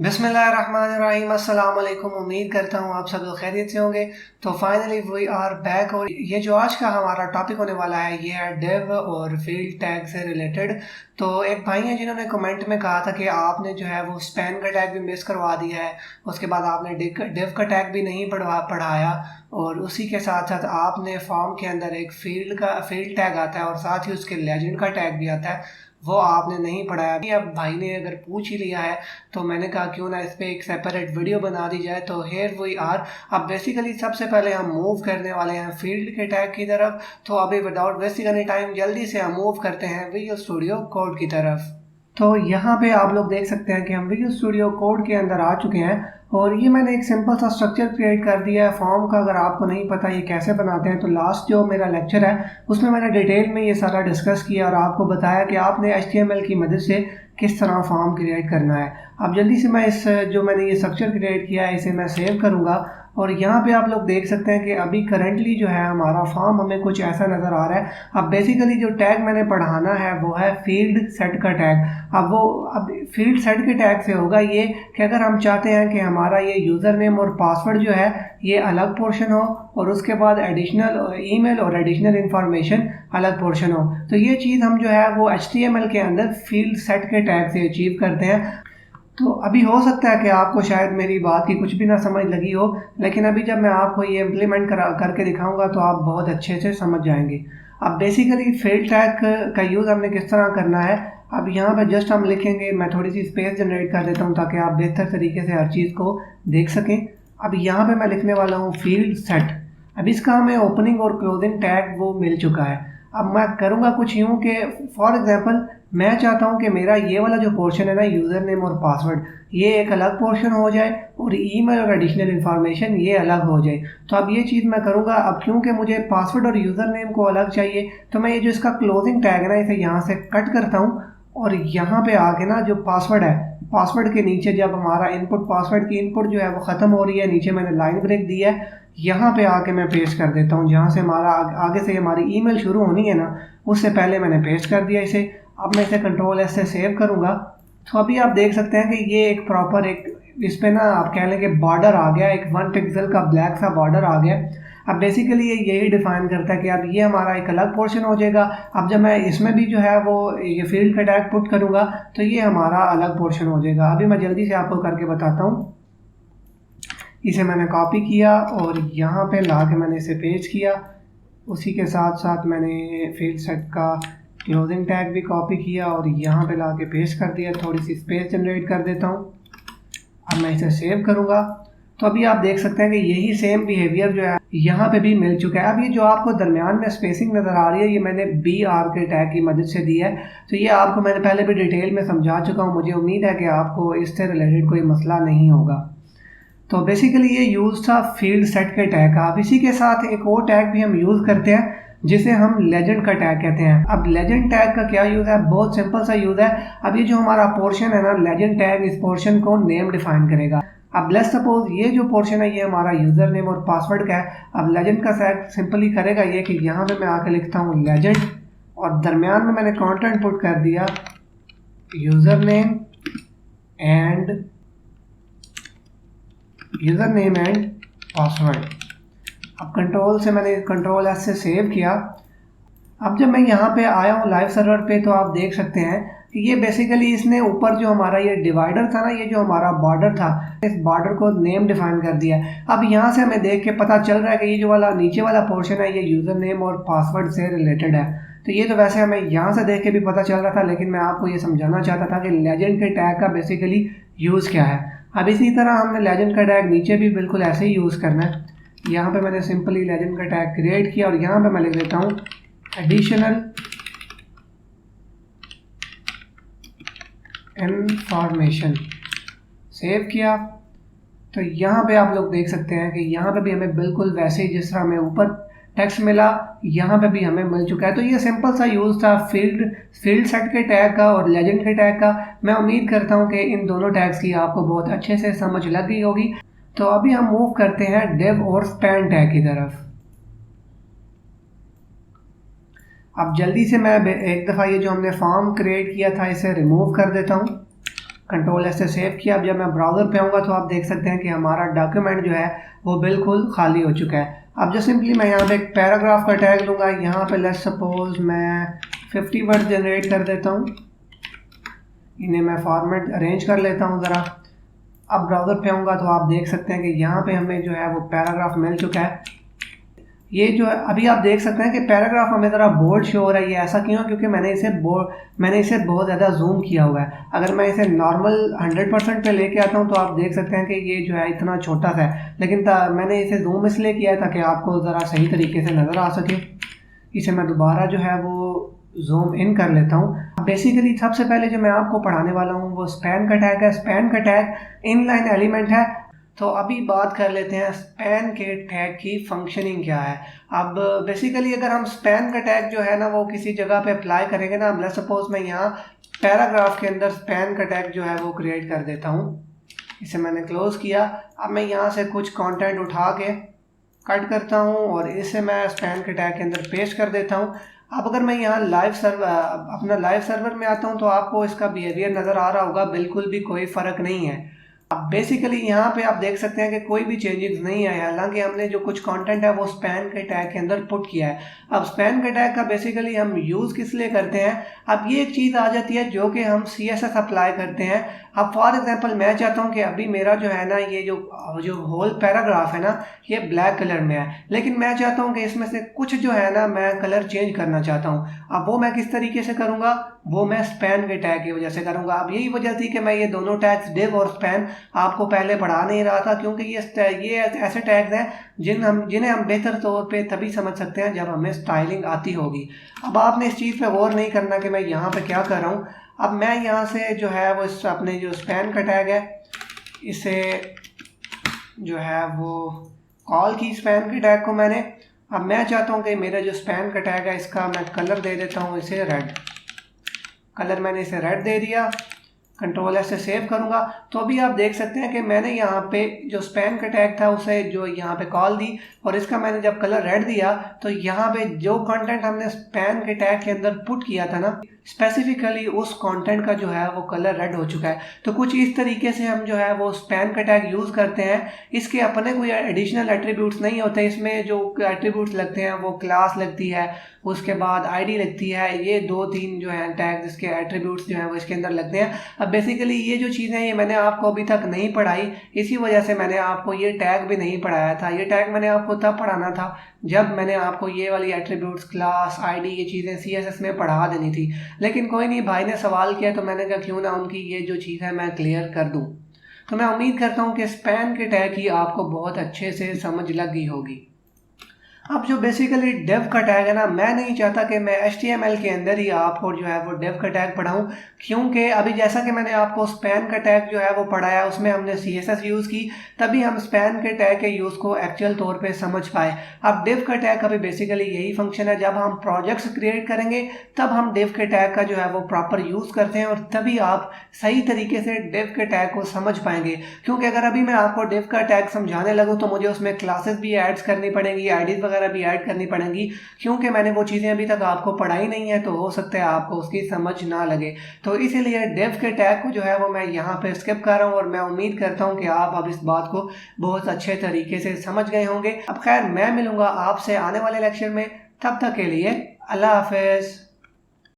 बिस्मिल्लाहिर्रहमानिर्रहीम। अस्सलाम वालेकुम। उम्मीद करता हूँ आप सब लोग खैरियत से होंगे। तो फाइनली वी आर बैक और ये जो आज का हमारा टॉपिक होने वाला है ये है डिव और फील्ड टैग से रिलेटेड। तो एक भाई हैं जिन्होंने कमेंट में कहा था कि आपने जो है वो स्पैन का टैग भी मिस करवा दिया है, उसके बाद आपने डिव का टैग भी नहीं पढ़ाया और उसी के साथ साथ आपने फॉर्म के अंदर एक फील्ड टैग आता है और साथ ही उसके लेजेंड का टैग भी आता है, वो आपने नहीं पढ़ाया। अभी अब भाई ने अगर पूछ ही लिया है तो मैंने कहा क्यों ना इस पे एक सेपरेट वीडियो बना दी जाए। तो हेयर वी आर। अब बेसिकली सबसे पहले हम मूव करने वाले हैं फील्ड के टैग की तरफ। तो अभी विदाउट वेस्टिंग एनी टाइम जल्दी से हम मूव करते हैं विजुअल स्टूडियो कोड की तरफ। तो यहाँ पे आप लोग देख सकते हैं कि हम विजुअल स्टूडियो कोड के अंदर आ चुके हैं और ये मैंने एक सिंपल सा स्ट्रक्चर क्रिएट कर दिया है फॉर्म का। अगर आपको नहीं पता ये कैसे बनाते हैं तो लास्ट जो मेरा लेक्चर है उसमें मैंने डिटेल में ये सारा डिस्कस किया और आपको बताया कि आपने HTML की मदद से किस तरह फॉर्म क्रिएट करना है। अब जल्दी से मैं इस जो मैंने ये स्ट्रक्चर क्रिएट किया है इसे मैं सेव करूँगा और यहाँ पे आप लोग देख सकते हैं कि अभी करंटली जो है हमारा फॉर्म हमें कुछ ऐसा नज़र आ रहा है। अब बेसिकली जो टैग मैंने पढ़ाना है वो है फील्ड सेट का टैग। अब फील्ड सेट के टैग से होगा ये कि अगर हम चाहते हैं कि हमारा ये यूज़र नेम और पासवर्ड जो है ये अलग पोर्शन हो और उसके बाद एडिशनल ईमेल और एडिशनल इंफॉर्मेशन अलग पोर्शन हो, तो ये चीज़ हम जो है वो HTML के अंदर फील्ड सेट के टैग से अचीव करते हैं। तो अभी हो सकता है कि आपको शायद मेरी बात की कुछ भी ना समझ लगी हो, लेकिन अभी जब मैं आपको ये इम्प्लीमेंट करके दिखाऊंगा तो आप बहुत अच्छे से समझ जाएंगे। अब बेसिकली फील्ड टैग का यूज़ हमने किस तरह करना है। अब यहाँ पे जस्ट हम लिखेंगे, मैं थोड़ी सी स्पेस जनरेट कर देता हूँ ताकि आप बेहतर तरीके से हर चीज़ को देख सकें। अब यहाँ पे मैं लिखने वाला हूँ फील्ड सेट। अब इसका हमें ओपनिंग और क्लोजिंग टैग वो मिल चुका है। अब मैं करूँगा कुछ यूँ कि फॉर एग्जांपल मैं चाहता हूँ कि मेरा ये वाला जो पोर्शन है ना यूज़र नेम और पासवर्ड ये एक अलग पोर्शन हो जाए और ईमेल और एडिशनल इन्फॉर्मेशन ये अलग हो जाए। तो अब ये चीज़ मैं करूँगा। अब क्योंकि मुझे पासवर्ड और यूज़र नेम को अलग चाहिए तो मैं ये जो इसका क्लोजिंग टैग है ना इसे यहाँ से कट करता हूँ और यहाँ पे आके ना जो पासवर्ड है पासवर्ड के नीचे जब हमारा इनपुट पासवर्ड की इनपुट जो है वो ख़त्म हो रही है, नीचे मैंने लाइन ब्रेक दी है, यहाँ पे आके मैं पेस्ट कर देता हूँ जहाँ से हमारा आगे से हमारी ईमेल शुरू होनी है ना उससे पहले मैंने पेस्ट कर दिया इसे। अब मैं इसे Ctrl+S से सेव करूँगा तो अभी आप देख सकते हैं कि ये एक प्रॉपर एक इस पे ना आप कह लें कि बॉर्डर आ गया, एक 1 पिक्सल का ब्लैक सा बॉर्डर आ गया। अब बेसिकली ये यही डिफाइन करता है कि अब ये हमारा एक अलग पोर्शन हो जाएगा। अब जब मैं इसमें भी जो है वो ये फील्ड का टैग पुट करूँगा तो ये हमारा अलग पोर्शन हो जाएगा। अभी मैं जल्दी से आपको करके बताता हूँ। इसे मैंने कॉपी किया और यहाँ पे ला के मैंने इसे पेस्ट किया, उसी के साथ साथ मैंने फील्ड सेट का क्लोजिंग टैग भी कॉपी किया और यहाँ पे ला के पेस्ट कर दिया। थोड़ी सी स्पेस जनरेट कर देता हूँ। अब मैं इसे सेव करूँगा तो अभी आप देख सकते हैं कि यही सेम बिहेवियर जो है यहाँ पे भी मिल चुका है। अब ये जो आपको दरमियान में स्पेसिंग नज़र आ रही है ये मैंने BR के टैग की मदद से दी है। तो ये आपको मैंने पहले भी डिटेल में समझा चुका हूँ। मुझे उम्मीद है कि आपको इससे रिलेटेड कोई मसला नहीं होगा। तो बेसिकली ये यूज़ था फील्ड सेट के टैग का। अब इसी के साथ एक और टैग भी हम यूज़ करते हैं जिसे हम लेजेंड का टैग कहते हैं। अब लेजेंड टैग का क्या यूज़ है, बहुत सिंपल सा यूज़ है। अब ये जो हमारा पोर्शन है ना लेजेंड टैग इस पोर्शन को नेम डिफाइन करेगा। अब लेट्स सपोज ये जो पोर्शन है ये हमारा यूज़र नेम और पासवर्ड का है। अब लेजेंड का टैग सिंपली करेगा ये कि यहाँ पे मैं आके लिखता हूँ लेजेंड और दरमियान में मैंने कंटेंट पुट कर दिया यूज़र नेम एंड पासवर्ड। अब मैंने Ctrl+S से सेव किया। अब जब मैं यहाँ पे आया हूँ लाइव सर्वर पे तो आप देख सकते हैं कि ये बेसिकली इसने ऊपर जो हमारा ये डिवाइडर था ना, ये जो हमारा बॉर्डर था, इस बॉर्डर को नेम डिफाइन कर दिया है। अब यहाँ से हमें देख के पता चल रहा है कि ये जो वाला नीचे वाला पोर्शन है ये यूज़र नेम और पासवर्ड से रिलेटेड है। तो ये तो वैसे हमें यहाँ से देख के भी पता चल रहा था, लेकिन मैं आपको ये समझाना चाहता था कि लेजेंड के टैग का बेसिकली यूज़ क्या है। अब इसी तरह हमने लेजेंड का टैग नीचे भी बिल्कुल ऐसे ही यूज़ करना है। यहाँ पे मैंने सिंपली लेजेंड का टैग क्रिएट किया और यहाँ पे मैं लिख देता हूँ एडिशनल इंफॉर्मेशन, सेव किया। तो यहाँ पे आप लोग देख सकते हैं कि यहाँ पे भी हमें बिल्कुल वैसे ही जिस तरह हमें ऊपर टेक्स्ट मिला यहाँ पे भी हमें मिल चुका है। तो ये सिंपल सा यूज़ था फील्ड सेट के टैग का और लेजेंड के टैग का। मैं उम्मीद करता हूँ कि इन दोनों टैग्स की आपको बहुत अच्छे से समझ लग गई होगी। तो अभी हम मूव करते हैं डिव और स्पैन टैग की तरफ। अब जल्दी से मैं एक दफ़ा ये जो हमने फॉर्म क्रिएट किया था इसे रिमूव कर देता हूँ कंट्रोल एस से सेव किया। अब जब मैं ब्राउज़र पे आऊँगा तो आप देख सकते हैं कि हमारा डॉक्यूमेंट जो है वो बिल्कुल खाली हो चुका है। अब जो सिंपली मैं यहाँ पे एक पैराग्राफ का टैग लूँगा, यहाँ पे लेट्स सपोज मैं 50 वर्ड जनरेट कर देता हूँ, इन्हें मैं फॉर्मेट अरेंज कर लेता हूँ ज़रा। अब ब्राउज़र पे आऊँगा तो आप देख सकते हैं कि यहाँ पे हमें जो है वो पैराग्राफ मिल चुका है। ये जो है अभी आप देख सकते हैं कि पैराग्राफ हमें ज़रा बोल्ड शो हो रहा है। ये ऐसा क्यों? क्योंकि मैंने इसे बहुत ज़्यादा जूम किया हुआ है। अगर मैं इसे नॉर्मल 100% पे लेके आता हूँ तो आप देख सकते हैं कि ये जो है इतना छोटा सा है, लेकिन मैंने इसे जूम इसलिए किया है ताकि आपको ज़रा सही तरीके से नज़र आ सके। इसे मैं दोबारा जो है वो जूम इन कर लेता हूँ। बेसिकली सबसे पहले जो मैं आपको पढ़ाने वाला हूँ वो स्पैन का टैग है। स्पैन का टैग इनलाइन एलिमेंट है। तो अभी बात कर लेते हैं स्पैन के टैग की फंक्शनिंग क्या है। अब बेसिकली अगर हम स्पैन का टैग जो है ना वो किसी जगह पे अप्लाई करेंगे ना, लेट्स सपोज मैं यहाँ पैराग्राफ के अंदर स्पैन का टैग जो है वो क्रिएट कर देता हूँ। इसे मैंने क्लोज किया। अब मैं यहाँ से कुछ कंटेंट उठा के कट करता हूँ और इसे मैं स्पैन के टैग के अंदर पेस्ट कर देता हूँ। अब अगर मैं यहाँ अपना लाइव सर्वर में आता हूँ तो आपको इसका बिहेवियर नज़र आ रहा होगा, बिल्कुल भी कोई फ़र्क नहीं है। अब बेसिकली यहाँ पे आप देख सकते हैं कि कोई भी चेंजेस नहीं आए, हालांकि हमने जो कुछ कंटेंट है वो स्पैन के टैग के अंदर पुट किया है। अब स्पैन के टैग का बेसिकली हम यूज़ किस लिए करते हैं, अब ये एक चीज़ आ जाती है जो कि हम CSS अप्लाई करते हैं। अब फॉर एग्जांपल मैं चाहता हूँ कि अभी मेरा जो है ना ये जो होल पैराग्राफ है ना ये ब्लैक कलर में है, लेकिन मैं चाहता हूँ कि इसमें से कुछ जो है ना मैं कलर चेंज करना चाहता हूँ। अब वो मैं किस तरीके से करूँगा, वो मैं स्पैन के टैग की वजह से करूँगा। अब यही वजह थी कि मैं ये दोनों टैग्स डिव और स्पैन आपको पहले पढ़ा नहीं रहा था, क्योंकि ये ऐसे टैग्स हैं जिन्हें हम बेहतर तौर पे तभी समझ सकते हैं जब हमें स्टाइलिंग आती होगी। अब आपने इस चीज़ पे गौर नहीं करना कि मैं यहाँ पे क्या कर रहा हूँ। अब मैं यहाँ से जो है वो अपने जो स्पैन का टैग है इसे जो है वो कॉल की स्पैन के टैग को मैंने। अब मैं चाहता हूँ कि मेरा जो स्पैन का टैग है इसका मैं कलर दे देता हूँ इसे रेड कलर। मैंने इसे रेड दे दिया। कंट्रोल एस से सेव करूंगा तो अभी आप देख सकते हैं कि मैंने यहाँ पे जो स्पैन का टैग था उसे जो यहाँ पे कॉल दी और इसका मैंने जब कलर रेड दिया तो यहाँ पे जो कंटेंट हमने स्पैन के टैग के अंदर पुट किया था ना स्पेसिफिकली उस कंटेंट का जो है वो कलर रेड हो चुका है। तो कुछ इस तरीके से हम जो है वो स्पैन का टैग यूज़ करते हैं। इसके अपने कोई एडिशनल एट्रीब्यूट्स नहीं होते, इसमें जो एट्रीब्यूट्स लगते हैं वो क्लास लगती है, उसके बाद आईडी लगती है, ये 2-3 जो है टैग इसके एट्रीब्यूट्स जो हैं वो इसके अंदर लगते हैं। अब बेसिकली ये जो चीज़ें ये मैंने आपको अभी तक नहीं पढ़ाई, इसी वजह से मैंने आपको ये टैग भी नहीं पढ़ाया था। ये टैग मैंने आपको तब पढ़ाना था जब मैंने आपको ये वाली एट्रीब्यूट्स क्लास आईडी ये चीज़ें CSS में पढ़ा देनी थी। लेकिन कोई नहीं, भाई ने सवाल किया तो मैंने कहा क्यों ना उनकी ये जो चीज़ है मैं क्लियर कर दूँ। तो मैं उम्मीद करता हूँ कि स्पैन के टैग की आपको बहुत अच्छे से समझ लग गई होगी। अब जो बेसिकली डेव का टैग है ना, मैं नहीं चाहता कि मैं HTML के अंदर ही आपको जो है वो डेव का टैग पढ़ाऊँ, क्योंकि अभी जैसा कि मैंने आपको स्पैन का टैग जो है वो पढ़ाया उसमें हमने CSS यूज़ की, तभी हम स्पैन के टैग के यूज़ को एक्चुअल तौर पे समझ पाए। अब डेव का टैग अभी बेसिकली यही फंक्शन है, जब हम प्रोजेक्ट्स क्रिएट करेंगे तब हम डेव के टैग का जो है वो प्रॉपर यूज़ करते हैं और तभी आप सही तरीके से डेव के टैग को समझ पाएंगे। क्योंकि अगर अभी मैं आपको डेव का टैग समझाने लगूँ तो मुझे उसमें क्लासेस भी ऐड्स करनी पड़ेंगी, आईडीज वगैरह भी ऐड करनी पड़ेंगी, क्योंकि मैंने वो चीज़ें अभी तक आपको पढ़ाई नहीं है, तो हो सकता है आपको उसकी समझ ना लगे। तो इसीलिए डेव के टैग को जो है वो मैं यहाँ पे स्किप कर रहा हूँ और मैं उम्मीद करता हूँ कि आप अब इस बात को बहुत अच्छे तरीके से समझ गए होंगे। अब खैर मैं मिलूंगा आपसे आने वाले लेक्चर में, तब तक के लिए अल्लाह हाफिज़।